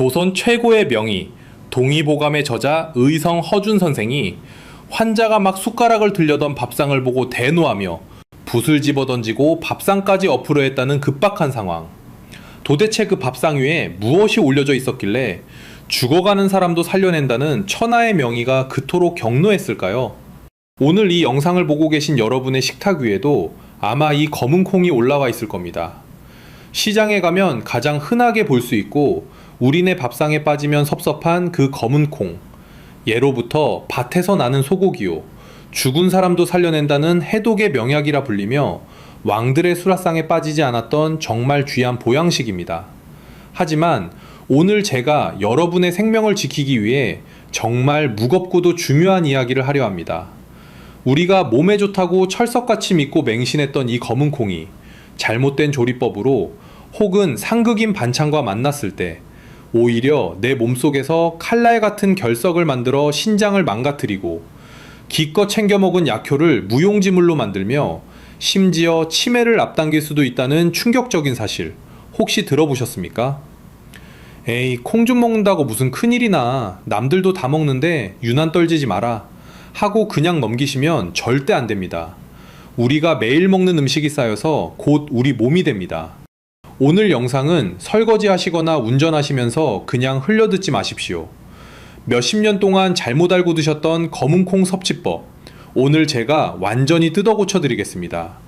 조선 최고의 명의 동의보감의 저자 의성 허준 선생이 환자가 막 숟가락을 들려던 밥상을 보고 대노하며 붓을 집어던지고 밥상까지 엎으려 했다는 급박한 상황. 도대체 그 밥상 위에 무엇이 올려져 있었길래 죽어가는 사람도 살려낸다는 천하의 명의가 그토록 격노했을까요? 오늘 이 영상을 보고 계신 여러분의 식탁 위에도 아마 이 검은 콩이 올라와 있을 겁니다. 시장에 가면 가장 흔하게 볼 수 있고 우리네 밥상에 빠지면 섭섭한 그 검은 콩. 예로부터 밭에서 나는 소고기요, 죽은 사람도 살려낸다는 해독의 명약이라 불리며 왕들의 수라상에 빠지지 않았던 정말 귀한 보양식입니다. 하지만 오늘 제가 여러분의 생명을 지키기 위해 정말 무겁고도 중요한 이야기를 하려 합니다. 우리가 몸에 좋다고 철석같이 믿고 맹신했던 이 검은 콩이 잘못된 조리법으로 혹은 상극인 반찬과 만났을 때 오히려 내 몸속에서 칼날 같은 결석을 만들어 신장을 망가뜨리고 기껏 챙겨 먹은 약효를 무용지물로 만들며 심지어 치매를 앞당길 수도 있다는 충격적인 사실 혹시 들어보셨습니까? 에이, 콩 좀 먹는다고 무슨 큰일이나, 남들도 다 먹는데 유난 떨지지 마라 하고 그냥 넘기시면 절대 안 됩니다. 우리가 매일 먹는 음식이 쌓여서 곧 우리 몸이 됩니다. 오늘 영상은 설거지 하시거나 운전하시면서 그냥 흘려듣지 마십시오. 몇십 년 동안 잘못 알고 드셨던 검은 콩 섭취법, 오늘 제가 완전히 뜯어 고쳐 드리겠습니다.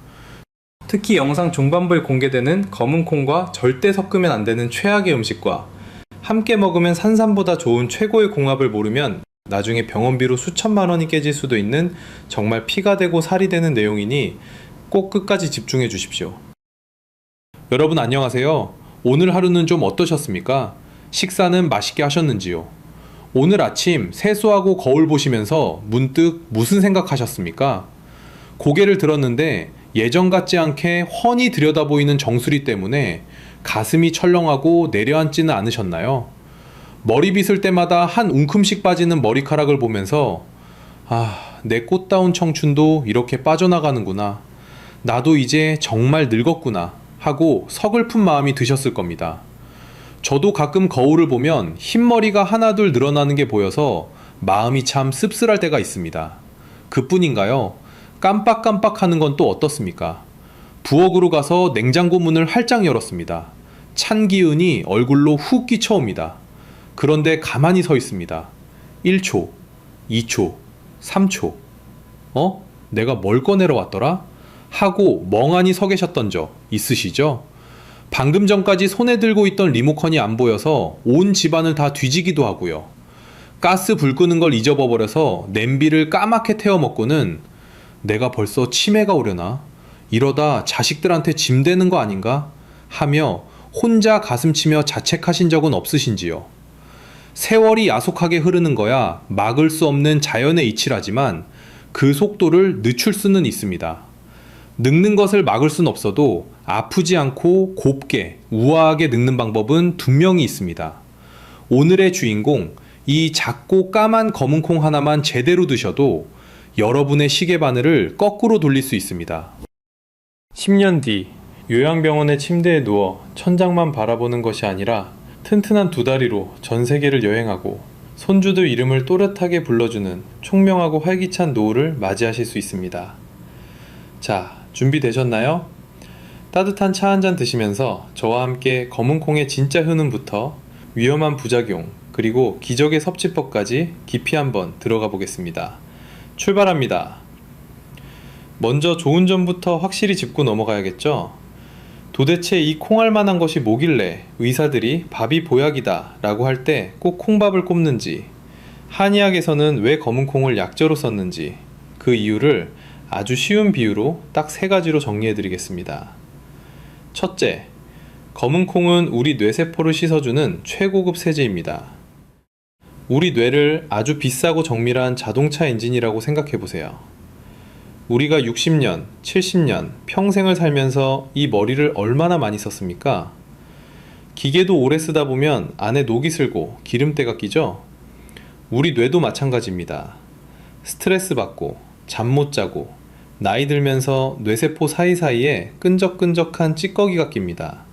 특히 영상 중반부에 공개되는 검은 콩과 절대 섞으면 안 되는 최악의 음식과 함께 먹으면 산삼보다 좋은 최고의 궁합을 모르면 나중에 병원비로 수천만 원이 깨질 수도 있는 정말 피가 되고 살이 되는 내용이니 꼭 끝까지 집중해 주십시오. 여러분 안녕하세요. 오늘 하루는 좀 어떠셨습니까? 식사는 맛있게 하셨는지요? 오늘 아침 세수하고 거울 보시면서 문득 무슨 생각하셨습니까? 고개를 들었는데 예전 같지 않게 훤히 들여다보이는 정수리 때문에 가슴이 철렁하고 내려앉지는 않으셨나요? 머리 빗을 때마다 한 움큼씩 빠지는 머리카락을 보면서 내 꽃다운 청춘도 이렇게 빠져나가는구나. 나도 이제 정말 늙었구나 하고 서글픈 마음이 드셨을 겁니다. 저도 가끔 거울을 보면 흰머리가 하나둘 늘어나는 게 보여서 마음이 참 씁쓸할 때가 있습니다. 그뿐인가요? 깜빡깜빡하는 건 또 어떻습니까? 부엌으로 가서 냉장고 문을 활짝 열었습니다. 찬 기운이 얼굴로 훅 끼쳐옵니다. 그런데 가만히 서 있습니다. 1초, 2초, 3초. 내가 뭘 꺼내러 왔더라? 하고 멍하니 서 계셨던 적 있으시죠? 방금 전까지 손에 들고 있던 리모컨이 안 보여서 온 집안을 다 뒤지기도 하고요. 가스 불 끄는 걸 잊어버려서 냄비를 까맣게 태워 먹고는 내가 벌써 치매가 오려나? 이러다 자식들한테 짐 되는 거 아닌가? 하며 혼자 가슴치며 자책하신 적은 없으신지요? 세월이 야속하게 흐르는 거야 막을 수 없는 자연의 이치라지만 그 속도를 늦출 수는 있습니다. 늙는 것을 막을 순 없어도 아프지 않고 곱게 우아하게 늙는 방법은 분명히 있습니다. 오늘의 주인공, 이 작고 까만 검은 콩 하나만 제대로 드셔도 여러분의 시계 바늘을 거꾸로 돌릴 수 있습니다. 10년 뒤 요양병원의 침대에 누워 천장만 바라보는 것이 아니라 튼튼한 두 다리로 전 세계를 여행하고 손주들 이름을 또렷하게 불러주는 총명하고 활기찬 노후를 맞이하실 수 있습니다. 자, 준비되셨나요? 따뜻한 차 한잔 드시면서 저와 함께 검은 콩의 진짜 효능부터 위험한 부작용, 그리고 기적의 섭취법까지 깊이 한번 들어가 보겠습니다. 출발합니다. 먼저 좋은 점부터 확실히 짚고 넘어가야겠죠? 도대체 이 콩알 만한 것이 뭐길래 의사들이 밥이 보약이다 라고 할 때 꼭 콩밥을 꼽는지, 한의학에서는 왜 검은 콩을 약재로 썼는지, 그 이유를 아주 쉬운 비유로 딱 3가지로 정리해 드리겠습니다. 첫째, 검은 콩은 우리 뇌세포를 씻어주는 최고급 세제입니다. 우리 뇌를 아주 비싸고 정밀한 자동차 엔진이라고 생각해 보세요. 우리가 60년, 70년, 평생을 살면서 이 머리를 얼마나 많이 썼습니까? 기계도 오래 쓰다 보면 안에 녹이 슬고 기름때가 끼죠? 우리 뇌도 마찬가지입니다. 스트레스 받고, 잠 못 자고, 나이 들면서 뇌세포 사이사이에 끈적끈적한 찌꺼기가 낍니다.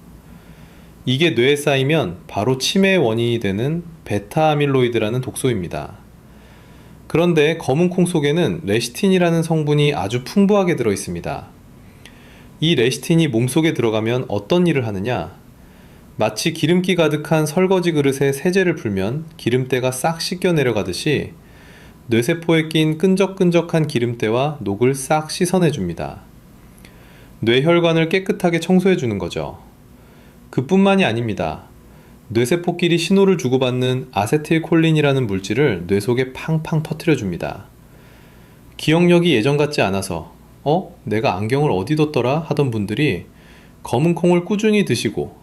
이게 뇌에 쌓이면 바로 치매의 원인이 되는 베타 아밀로이드라는 독소입니다. 그런데 검은 콩 속에는 레시틴이라는 성분이 아주 풍부하게 들어 있습니다. 이 레시틴이 몸속에 들어가면 어떤 일을 하느냐? 마치 기름기 가득한 설거지 그릇에 세제를 풀면 기름때가 싹 씻겨 내려가듯이 뇌세포에 낀 끈적끈적한 기름때와 녹을 싹 씻어내줍니다. 뇌혈관을 깨끗하게 청소해주는 거죠. 그뿐만이 아닙니다. 뇌세포끼리 신호를 주고받는 아세틸콜린이라는 물질을 뇌 속에 팡팡 퍼뜨려줍니다. 기억력이 예전 같지 않아서 내가 안경을 어디 뒀더라 하던 분들이 검은 콩을 꾸준히 드시고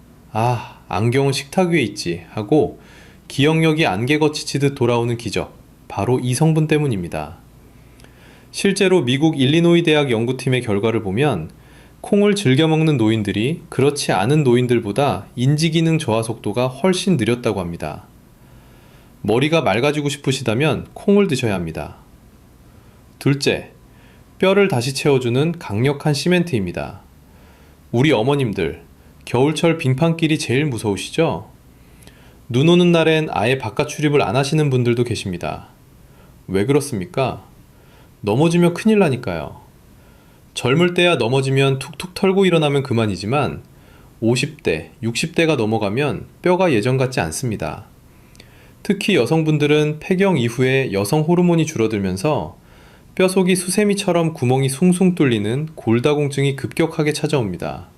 안경은 식탁 위에 있지 하고 기억력이 안개 거치듯 돌아오는 기적, 바로 이 성분 때문입니다. 실제로 미국 일리노이 대학 연구팀의 결과를 보면 콩을 즐겨 먹는 노인들이 그렇지 않은 노인들보다 인지기능 저하 속도가 훨씬 느렸다고 합니다. 머리가 맑아지고 싶으시다면 콩을 드셔야 합니다. 둘째, 뼈를 다시 채워주는 강력한 시멘트입니다. 우리 어머님들, 겨울철 빙판길이 제일 무서우시죠? 눈 오는 날엔 아예 바깥 출입을 안 하시는 분들도 계십니다. 왜 그렇습니까? 넘어지면 큰일 나니까요. 젊을 때야 넘어지면 툭툭 털고 일어나면 그만이지만 50대, 60대가 넘어가면 뼈가 예전 같지 않습니다. 특히 여성분들은 폐경 이후에 여성 호르몬이 줄어들면서 뼈속이 수세미처럼 구멍이 숭숭 뚫리는 골다공증이 급격하게 찾아옵니다.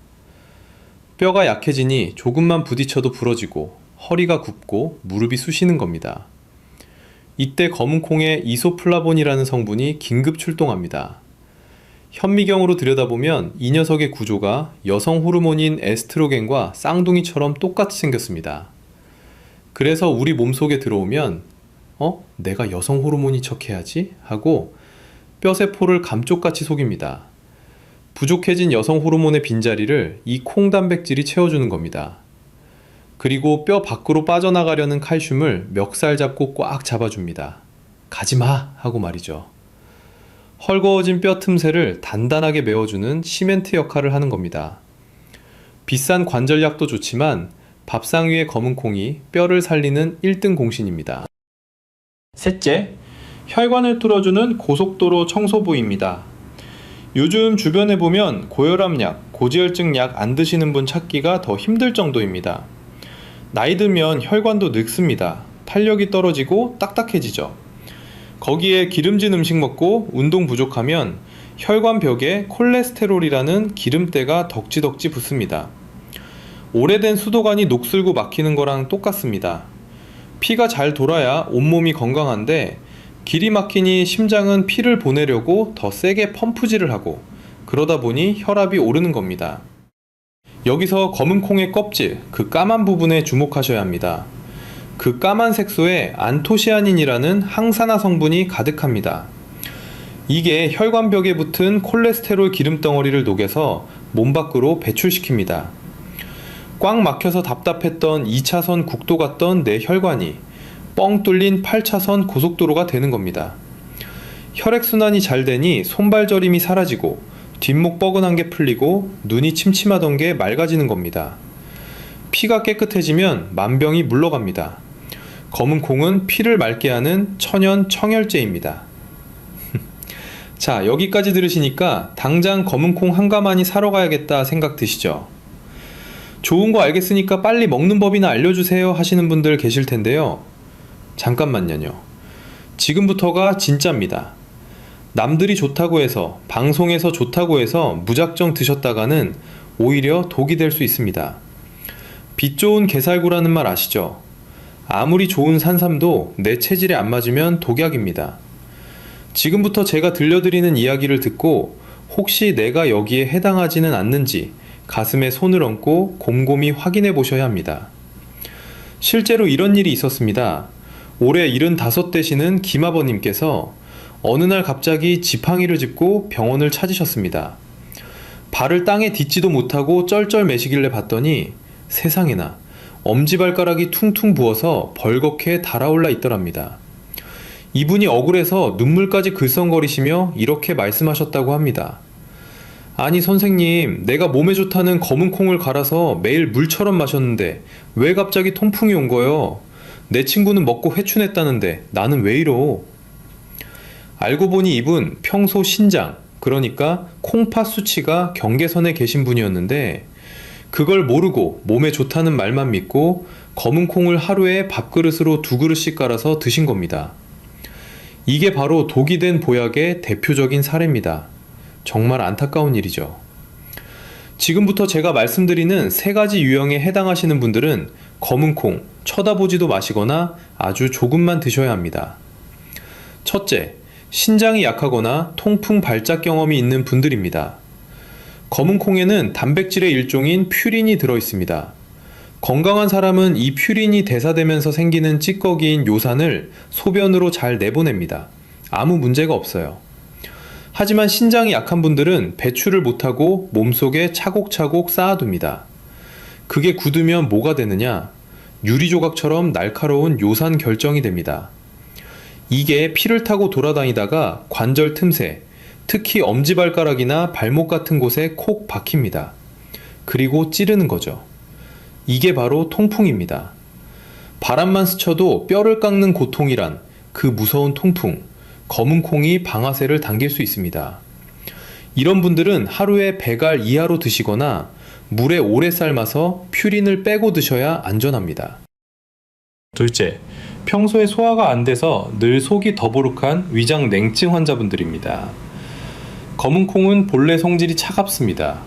뼈가 약해지니 조금만 부딪혀도 부러지고 허리가 굽고 무릎이 쑤시는 겁니다. 이때 검은 콩에 이소플라본이라는 성분이 긴급 출동합니다. 현미경으로 들여다보면 이 녀석의 구조가 여성 호르몬인 에스트로겐과 쌍둥이처럼 똑같이 생겼습니다. 그래서 우리 몸속에 들어오면 내가 여성 호르몬인 척해야지 하고 뼈세포를 감쪽같이 속입니다. 부족해진 여성 호르몬의 빈자리를 이 콩 단백질이 채워주는 겁니다. 그리고 뼈 밖으로 빠져나가려는 칼슘을 멱살 잡고 꽉 잡아줍니다. 가지마 하고 말이죠. 헐거워진 뼈 틈새를 단단하게 메워주는 시멘트 역할을 하는 겁니다. 비싼 관절약도 좋지만 밥상 위의 검은 콩이 뼈를 살리는 1등 공신입니다. 셋째, 혈관을 뚫어주는 고속도로 청소부입니다. 요즘 주변에 보면 고혈압약, 고지혈증 약 안 드시는 분 찾기가 더 힘들 정도입니다. 나이 들면 혈관도 늙습니다. 탄력이 떨어지고 딱딱해지죠. 거기에 기름진 음식 먹고 운동 부족하면 혈관 벽에 콜레스테롤이라는 기름때가 덕지덕지 붙습니다. 오래된 수도관이 녹슬고 막히는 거랑 똑같습니다. 피가 잘 돌아야 온몸이 건강한데 길이 막히니 심장은 피를 보내려고 더 세게 펌프질을 하고 그러다 보니 혈압이 오르는 겁니다. 여기서 검은 콩의 껍질, 그 까만 부분에 주목하셔야 합니다. 그 까만 색소에 안토시아닌이라는 항산화 성분이 가득합니다. 이게 혈관벽에 붙은 콜레스테롤 기름덩어리를 녹여서 몸 밖으로 배출시킵니다. 꽉 막혀서 답답했던 2차선 국도 같던 내 혈관이 뻥 뚫린 8차선 고속도로가 되는 겁니다. 혈액순환이 잘 되니 손발 저림이 사라지고 뒷목 뻐근한 게 풀리고 눈이 침침하던 게 맑아지는 겁니다. 피가 깨끗해지면 만병이 물러갑니다. 검은 콩은 피를 맑게 하는 천연 청혈제입니다. 자, 여기까지 들으시니까 당장 검은 콩 한 가마니 사러 가야겠다 생각 드시죠? 좋은 거 알겠으니까 빨리 먹는 법이나 알려주세요 하시는 분들 계실 텐데요. 잠깐만요. 지금부터가 진짜입니다. 남들이 좋다고 해서, 방송에서 좋다고 해서 무작정 드셨다가는 오히려 독이 될 수 있습니다. 빛 좋은 게살구라는 말 아시죠? 아무리 좋은 산삼도 내 체질에 안 맞으면 독약입니다. 지금부터 제가 들려드리는 이야기를 듣고 혹시 내가 여기에 해당하지는 않는지 가슴에 손을 얹고 곰곰이 확인해 보셔야 합니다. 실제로 이런 일이 있었습니다. 올해 75 되시는 김아버님께서 어느 날 갑자기 지팡이를 짚고 병원을 찾으셨습니다. 발을 땅에 딛지도 못하고 쩔쩔매시길래 봤더니 세상에나 엄지발가락이 퉁퉁 부어서 벌겋게 달아올라 있더랍니다. 이분이 억울해서 눈물까지 글썽거리시며 이렇게 말씀하셨다고 합니다. 아니 선생님, 내가 몸에 좋다는 검은 콩을 갈아서 매일 물처럼 마셨는데 왜 갑자기 통풍이 온 거요? 내 친구는 먹고 회춘했다는데 나는 왜 이러? 알고 보니 이분 평소 신장, 그러니까 콩팥 수치가 경계선에 계신 분이었는데 그걸 모르고 몸에 좋다는 말만 믿고 검은 콩을 하루에 밥그릇으로 2그릇씩 깔아서 드신 겁니다. 이게 바로 독이 된 보약의 대표적인 사례입니다. 정말 안타까운 일이죠. 지금부터 제가 말씀드리는 3가지 유형에 해당하시는 분들은 검은 콩 쳐다보지도 마시거나 아주 조금만 드셔야 합니다. 첫째, 신장이 약하거나 통풍 발작 경험이 있는 분들입니다. 검은 콩에는 단백질의 일종인 퓨린이 들어있습니다. 건강한 사람은 이 퓨린이 대사되면서 생기는 찌꺼기인 요산을 소변으로 잘 내보냅니다. 아무 문제가 없어요. 하지만 신장이 약한 분들은 배출을 못하고 몸속에 차곡차곡 쌓아둡니다. 그게 굳으면 뭐가 되느냐? 유리조각처럼 날카로운 요산 결정이 됩니다. 이게 피를 타고 돌아다니다가 관절 틈새, 특히 엄지발가락이나 발목 같은 곳에 콕 박힙니다. 그리고 찌르는 거죠. 이게 바로 통풍입니다. 바람만 스쳐도 뼈를 깎는 고통이란 그 무서운 통풍, 검은 콩이 방아쇠를 당길 수 있습니다. 이런 분들은 하루에 배갈 이하로 드시거나 물에 오래 삶아서 퓨린을 빼고 드셔야 안전합니다. 둘째, 평소에 소화가 안 돼서 늘 속이 더부룩한 위장 냉증 환자분들입니다. 검은 콩은 본래 성질이 차갑습니다.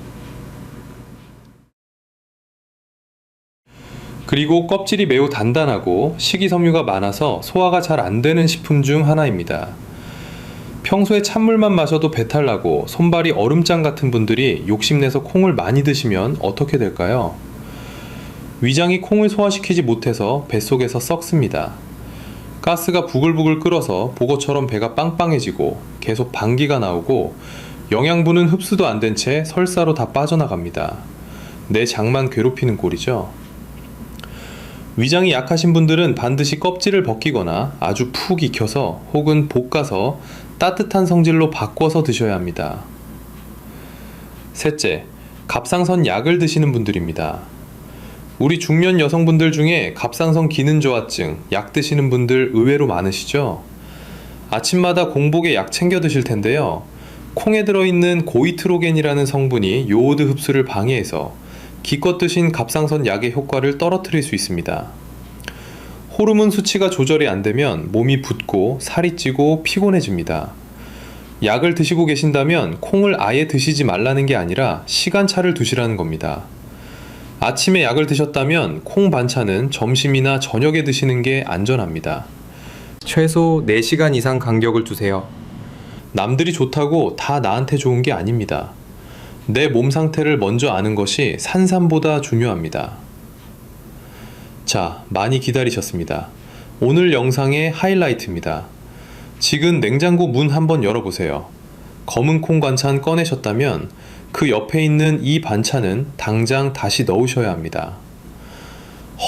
그리고 껍질이 매우 단단하고 식이섬유가 많아서 소화가 잘 안 되는 식품 중 하나입니다. 평소에 찬물만 마셔도 배탈 나고 손발이 얼음장 같은 분들이 욕심내서 콩을 많이 드시면 어떻게 될까요? 위장이 콩을 소화시키지 못해서 뱃속에서 썩습니다. 가스가 부글부글 끓어서 보고처럼 배가 빵빵해지고 계속 방귀가 나오고 영양분은 흡수도 안 된 채 설사로 다 빠져나갑니다. 내 장만 괴롭히는 꼴이죠. 위장이 약하신 분들은 반드시 껍질을 벗기거나 아주 푹 익혀서 혹은 볶아서 따뜻한 성질로 바꿔서 드셔야 합니다. 셋째, 갑상선 약을 드시는 분들입니다. 우리 중년 여성분들 중에 갑상선 기능저하증 약 드시는 분들 의외로 많으시죠? 아침마다 공복에 약 챙겨 드실 텐데요. 콩에 들어있는 고이트로겐이라는 성분이 요오드 흡수를 방해해서 기껏 드신 갑상선 약의 효과를 떨어뜨릴 수 있습니다. 호르몬 수치가 조절이 안 되면 몸이 붓고 살이 찌고 피곤해집니다. 약을 드시고 계신다면 콩을 아예 드시지 말라는 게 아니라 시간차를 두시라는 겁니다. 아침에 약을 드셨다면 콩 반찬은 점심이나 저녁에 드시는 게 안전합니다. 최소 4시간 이상 간격을 두세요. 남들이 좋다고 다 나한테 좋은 게 아닙니다. 내 몸 상태를 먼저 아는 것이 산삼보다 중요합니다. 자, 많이 기다리셨습니다. 오늘 영상의 하이라이트입니다. 지금 냉장고 문 한번 열어보세요. 검은 콩 반찬 꺼내셨다면 그 옆에 있는 이 반찬은 당장 다시 넣으셔야 합니다.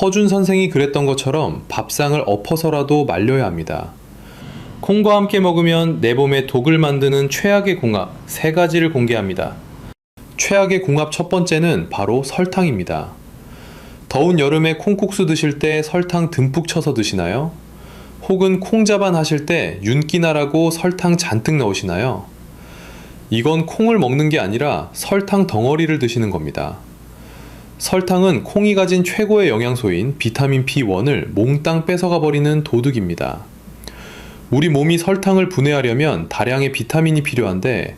허준 선생이 그랬던 것처럼 밥상을 엎어서라도 말려야 합니다. 콩과 함께 먹으면 내 몸에 독을 만드는 최악의 궁합 3가지를 공개합니다. 최악의 궁합 첫 번째는 바로 설탕입니다. 더운 여름에 콩국수 드실 때 설탕 듬뿍 쳐서 드시나요? 혹은 콩자반 하실 때 윤기 나라고 설탕 잔뜩 넣으시나요? 이건 콩을 먹는 게 아니라 설탕 덩어리를 드시는 겁니다. 설탕은 콩이 가진 최고의 영양소인 비타민 B1을 몽땅 뺏어가 버리는 도둑입니다. 우리 몸이 설탕을 분해하려면 다량의 비타민이 필요한데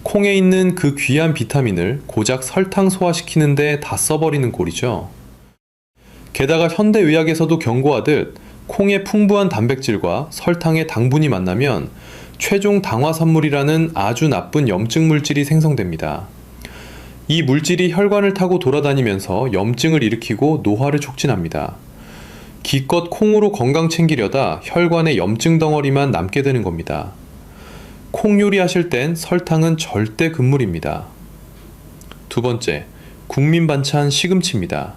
콩에 있는 그 귀한 비타민을 고작 설탕 소화시키는데 다 써버리는 꼴이죠. 게다가 현대의학에서도 경고하듯 콩의 풍부한 단백질과 설탕의 당분이 만나면 최종 당화산물이라는 아주 나쁜 염증 물질이 생성됩니다. 이 물질이 혈관을 타고 돌아다니면서 염증을 일으키고 노화를 촉진합니다. 기껏 콩으로 건강 챙기려다 혈관에 염증 덩어리만 남게 되는 겁니다. 콩 요리하실 땐 설탕은 절대 금물입니다. 두 번째, 국민 반찬 시금치입니다.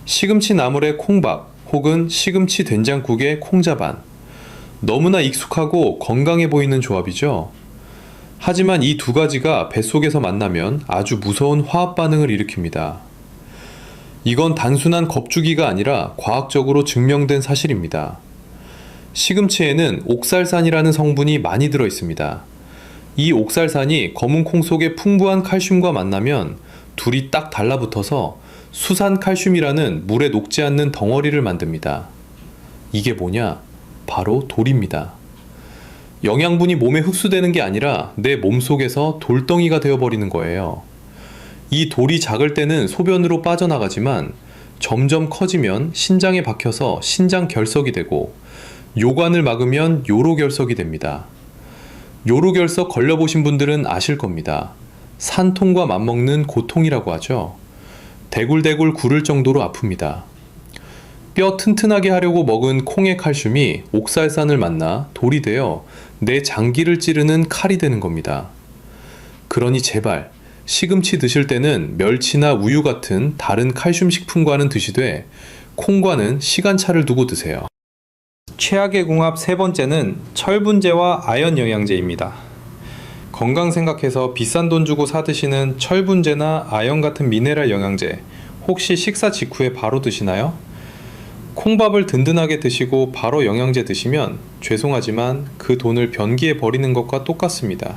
시금치 나물에 콩밥 혹은 시금치 된장국에 콩자반. 너무나 익숙하고 건강해 보이는 조합이죠. 하지만 이 두 가지가 뱃속에서 만나면 아주 무서운 화학 반응을 일으킵니다. 이건 단순한 겁주기가 아니라 과학적으로 증명된 사실입니다. 시금치에는 옥살산이라는 성분이 많이 들어 있습니다. 이 옥살산이 검은 콩 속의 풍부한 칼슘과 만나면 둘이 딱 달라붙어서 수산칼슘이라는 물에 녹지 않는 덩어리를 만듭니다. 이게 뭐냐? 바로 돌입니다. 영양분이 몸에 흡수되는 게 아니라 내 몸속에서 돌덩이가 되어버리는 거예요. 이 돌이 작을 때는 소변으로 빠져나가지만 점점 커지면 신장에 박혀서 신장 결석이 되고 요관을 막으면 요로결석이 됩니다. 요로결석 걸려보신 분들은 아실 겁니다. 산통과 맞먹는 고통이라고 하죠. 대굴대굴 구를 정도로 아픕니다. 뼈 튼튼하게 하려고 먹은 콩의 칼슘이 옥살산을 만나 돌이 되어 내 장기를 찌르는 칼이 되는 겁니다. 그러니 제발 시금치 드실 때는 멸치나 우유 같은 다른 칼슘 식품과는 드시되 콩과는 시간차를 두고 드세요. 최악의 궁합 세 번째는 철분제와 아연 영양제입니다. 건강 생각해서 비싼 돈 주고 사 드시는 철분제나 아연 같은 미네랄 영양제, 혹시 식사 직후에 바로 드시나요? 콩밥을 든든하게 드시고 바로 영양제 드시면 죄송하지만 그 돈을 변기에 버리는 것과 똑같습니다.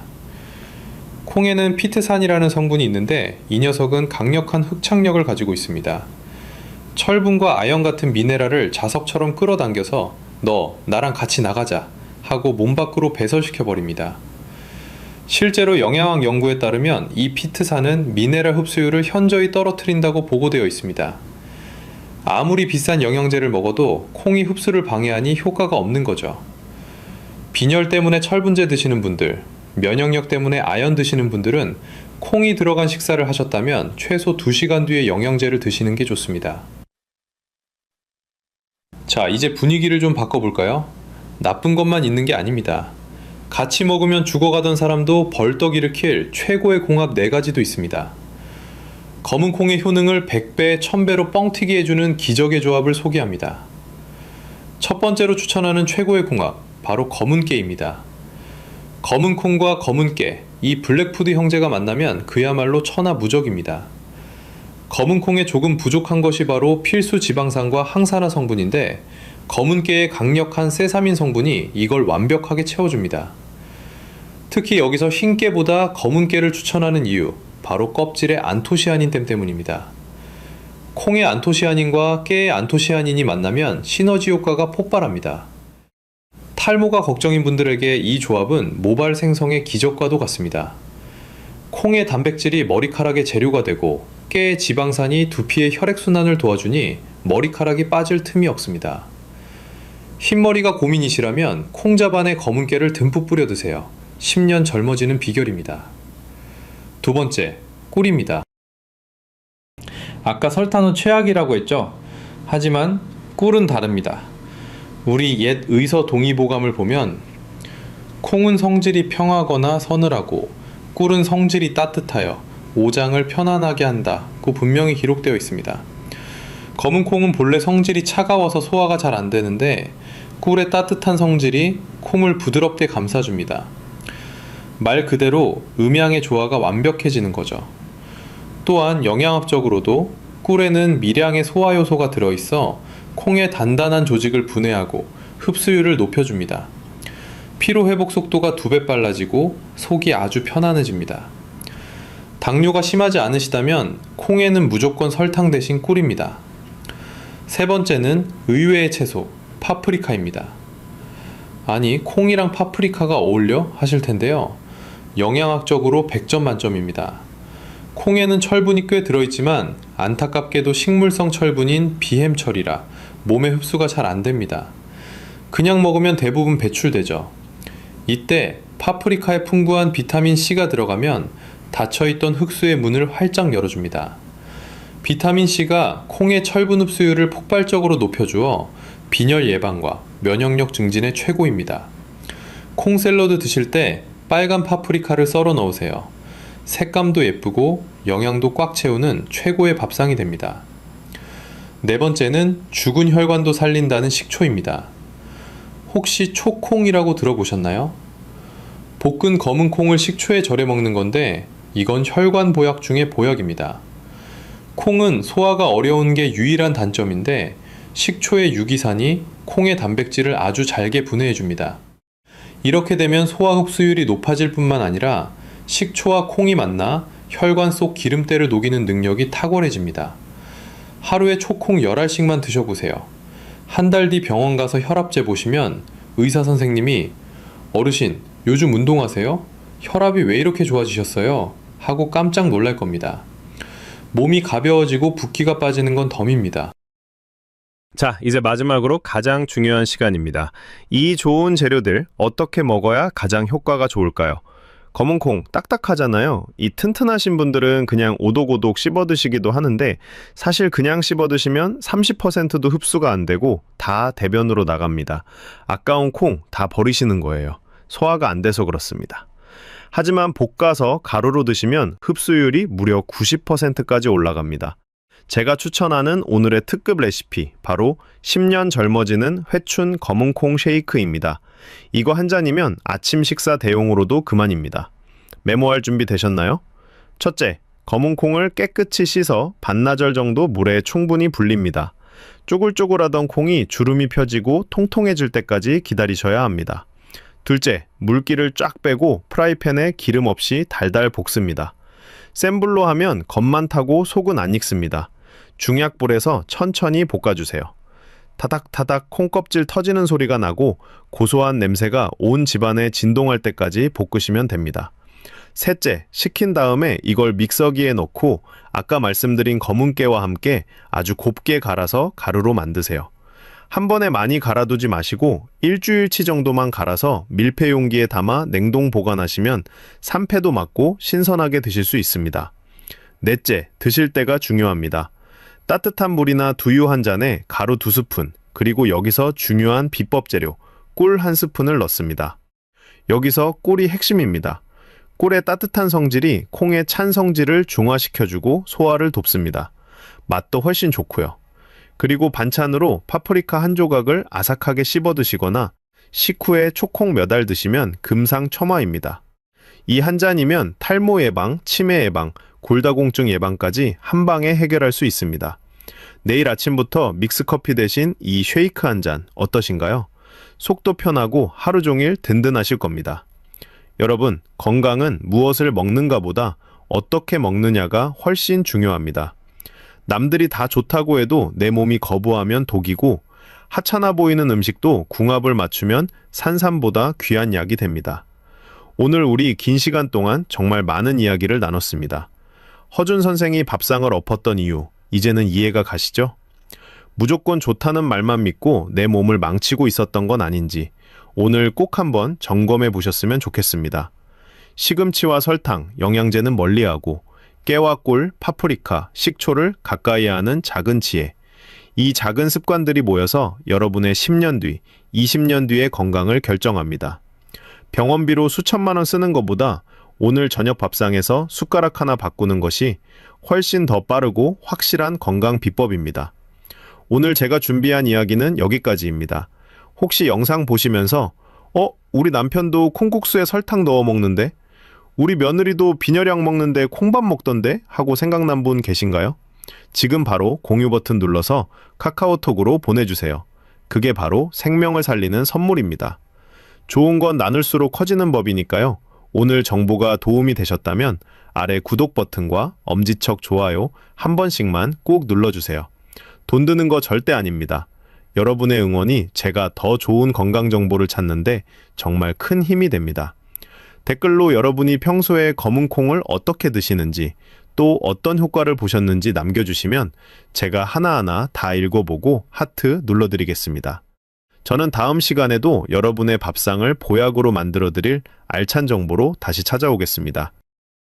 콩에는 피트산이라는 성분이 있는데 이 녀석은 강력한 흡착력을 가지고 있습니다. 철분과 아연 같은 미네랄을 자석처럼 끌어당겨서 너 나랑 같이 나가자 하고 몸 밖으로 배설시켜 버립니다. 실제로 영양학 연구에 따르면 이 피트산은 미네랄 흡수율을 현저히 떨어뜨린다고 보고되어 있습니다. 아무리 비싼 영양제를 먹어도 콩이 흡수를 방해하니 효과가 없는 거죠. 빈혈 때문에 철분제 드시는 분들, 면역력 때문에 아연 드시는 분들은 콩이 들어간 식사를 하셨다면 최소 2시간 뒤에 영양제를 드시는 게 좋습니다. 자, 이제 분위기를 좀 바꿔볼까요? 나쁜 것만 있는 게 아닙니다. 같이 먹으면 죽어가던 사람도 벌떡 일으킬 최고의 궁합 4가지도 있습니다. 검은 콩의 효능을 100배, 1000배로 뻥튀기 해주는 기적의 조합을 소개합니다. 첫 번째로 추천하는 최고의 궁합, 바로 검은 깨입니다. 검은 콩과 검은 깨, 이 블랙푸드 형제가 만나면 그야말로 천하무적입니다. 검은 콩에 조금 부족한 것이 바로 필수 지방산과 항산화 성분인데 검은 깨의 강력한 세사민 성분이 이걸 완벽하게 채워줍니다. 특히 여기서 흰 깨보다 검은 깨를 추천하는 이유, 바로 껍질의 안토시아닌 때문입니다. 콩의 안토시아닌과 깨의 안토시아닌이 만나면 시너지 효과가 폭발합니다. 탈모가 걱정인 분들에게 이 조합은 모발 생성의 기적과도 같습니다. 콩의 단백질이 머리카락의 재료가 되고 깨의 지방산이 두피의 혈액순환을 도와주니 머리카락이 빠질 틈이 없습니다. 흰머리가 고민이시라면 콩자반에 검은 깨를 듬뿍 뿌려 드세요. 10년 젊어지는 비결입니다. 두 번째, 꿀입니다. 아까 설탕은 최악이라고 했죠? 하지만 꿀은 다릅니다. 우리 옛 의서 동의보감을 보면 콩은 성질이 평하거나 서늘하고 꿀은 성질이 따뜻하여 오장을 편안하게 한다고 분명히 기록되어 있습니다. 검은 콩은 본래 성질이 차가워서 소화가 잘 안 되는데 꿀의 따뜻한 성질이 콩을 부드럽게 감싸줍니다. 말 그대로 음양의 조화가 완벽해지는 거죠. 또한 영양학적으로도 꿀에는 미량의 소화 요소가 들어있어 콩의 단단한 조직을 분해하고 흡수율을 높여줍니다. 피로회복 속도가 2배 빨라지고 속이 아주 편안해집니다. 당뇨가 심하지 않으시다면 콩에는 무조건 설탕 대신 꿀입니다. 세 번째는 의외의 채소, 파프리카입니다. 아니, 콩이랑 파프리카가 어울려? 하실 텐데요. 영양학적으로 100점 만점입니다. 콩에는 철분이 꽤 들어있지만 안타깝게도 식물성 철분인 비햄철이라 몸에 흡수가 잘 안됩니다. 그냥 먹으면 대부분 배출되죠. 이때 파프리카에 풍부한 비타민C가 들어가면 닫혀있던 흡수의 문을 활짝 열어줍니다. 비타민C가 콩의 철분 흡수율을 폭발적으로 높여주어 빈혈 예방과 면역력 증진에 최고입니다. 콩 샐러드 드실 때 빨간 파프리카를 썰어 넣으세요. 색감도 예쁘고 영양도 꽉 채우는 최고의 밥상이 됩니다. 네 번째는 죽은 혈관도 살린다는 식초입니다. 혹시 초콩이라고 들어보셨나요? 볶은 검은 콩을 식초에 절여 먹는 건데 이건 혈관 보약 중의 보약입니다. 콩은 소화가 어려운 게 유일한 단점인데 식초의 유기산이 콩의 단백질을 아주 잘게 분해해 줍니다. 이렇게 되면 소화 흡수율이 높아질 뿐만 아니라 식초와 콩이 만나 혈관 속 기름때를 녹이는 능력이 탁월해집니다. 하루에 초콩 10알씩만 드셔보세요. 한 달 뒤 병원 가서 혈압 재보시면 의사 선생님이 어르신, 요즘 운동하세요? 혈압이 왜 이렇게 좋아지셨어요? 하고 깜짝 놀랄 겁니다. 몸이 가벼워지고 붓기가 빠지는 건 덤입니다. 자, 이제 마지막으로 가장 중요한 시간입니다. 이 좋은 재료들 어떻게 먹어야 가장 효과가 좋을까요? 검은 콩 딱딱하잖아요. 이 튼튼하신 분들은 그냥 오독오독 씹어 드시기도 하는데 사실 그냥 씹어 드시면 30%도 흡수가 안 되고 다 대변으로 나갑니다. 아까운 콩 다 버리시는 거예요. 소화가 안 돼서 그렇습니다. 하지만 볶아서 가루로 드시면 흡수율이 무려 90%까지 올라갑니다. 제가 추천하는 오늘의 특급 레시피, 바로 10년 젊어지는 회춘 검은콩 쉐이크입니다. 이거 한 잔이면 아침 식사 대용으로도 그만입니다. 메모할 준비 되셨나요? 첫째, 검은콩을 깨끗이 씻어 반나절 정도 물에 충분히 불립니다. 쪼글쪼글하던 콩이 주름이 펴지고 통통해질 때까지 기다리셔야 합니다. 둘째, 물기를 쫙 빼고 프라이팬에 기름 없이 달달 볶습니다. 센 불로 하면 겉만 타고 속은 안 익습니다. 중약불에서 천천히 볶아주세요. 타닥타닥 콩껍질 터지는 소리가 나고 고소한 냄새가 온 집안에 진동할 때까지 볶으시면 됩니다. 셋째, 식힌 다음에 이걸 믹서기에 넣고 아까 말씀드린 검은 깨와 함께 아주 곱게 갈아서 가루로 만드세요. 한 번에 많이 갈아두지 마시고 일주일치 정도만 갈아서 밀폐 용기에 담아 냉동 보관하시면 산패도 막고 신선하게 드실 수 있습니다. 넷째, 드실 때가 중요합니다. 따뜻한 물이나 두유 한 잔에 가루 2스푼, 그리고 여기서 중요한 비법 재료, 꿀 1스푼을 넣습니다. 여기서 꿀이 핵심입니다. 꿀의 따뜻한 성질이 콩의 찬 성질을 중화시켜주고 소화를 돕습니다. 맛도 훨씬 좋고요. 그리고 반찬으로 파프리카 한 조각을 아삭하게 씹어 드시거나 식후에 초콩 몇 알 드시면 금상첨화입니다. 이 한 잔이면 탈모 예방, 치매 예방, 골다공증 예방까지 한 방에 해결할 수 있습니다. 내일 아침부터 믹스커피 대신 이 쉐이크 한 잔 어떠신가요? 속도 편하고 하루 종일 든든하실 겁니다. 여러분, 건강은 무엇을 먹는가 보다 어떻게 먹느냐가 훨씬 중요합니다. 남들이 다 좋다고 해도 내 몸이 거부하면 독이고, 하찮아 보이는 음식도 궁합을 맞추면 산삼보다 귀한 약이 됩니다. 오늘 우리 긴 시간 동안 정말 많은 이야기를 나눴습니다. 허준 선생이 밥상을 엎었던 이유, 이제는 이해가 가시죠? 무조건 좋다는 말만 믿고 내 몸을 망치고 있었던 건 아닌지 오늘 꼭 한번 점검해 보셨으면 좋겠습니다. 시금치와 설탕, 영양제는 멀리하고 깨와 꿀, 파프리카, 식초를 가까이 하는 작은 지혜. 이 작은 습관들이 모여서 여러분의 10년 뒤, 20년 뒤의 건강을 결정합니다. 병원비로 수천만 원 쓰는 것보다 오늘 저녁 밥상에서 숟가락 하나 바꾸는 것이 훨씬 더 빠르고 확실한 건강 비법입니다. 오늘 제가 준비한 이야기는 여기까지입니다. 혹시 영상 보시면서 우리 남편도 콩국수에 설탕 넣어 먹는데? 우리 며느리도 빈혈약 먹는데 콩밥 먹던데? 하고 생각난 분 계신가요? 지금 바로 공유 버튼 눌러서 카카오톡으로 보내주세요. 그게 바로 생명을 살리는 선물입니다. 좋은 건 나눌수록 커지는 법이니까요. 오늘 정보가 도움이 되셨다면 아래 구독 버튼과 엄지척 좋아요 한 번씩만 꼭 눌러주세요. 돈 드는 거 절대 아닙니다. 여러분의 응원이 제가 더 좋은 건강 정보를 찾는데 정말 큰 힘이 됩니다. 댓글로 여러분이 평소에 검은 콩을 어떻게 드시는지, 또 어떤 효과를 보셨는지 남겨주시면 제가 하나하나 다 읽어보고 하트 눌러드리겠습니다. 저는 다음 시간에도 여러분의 밥상을 보약으로 만들어드릴 알찬 정보로 다시 찾아오겠습니다.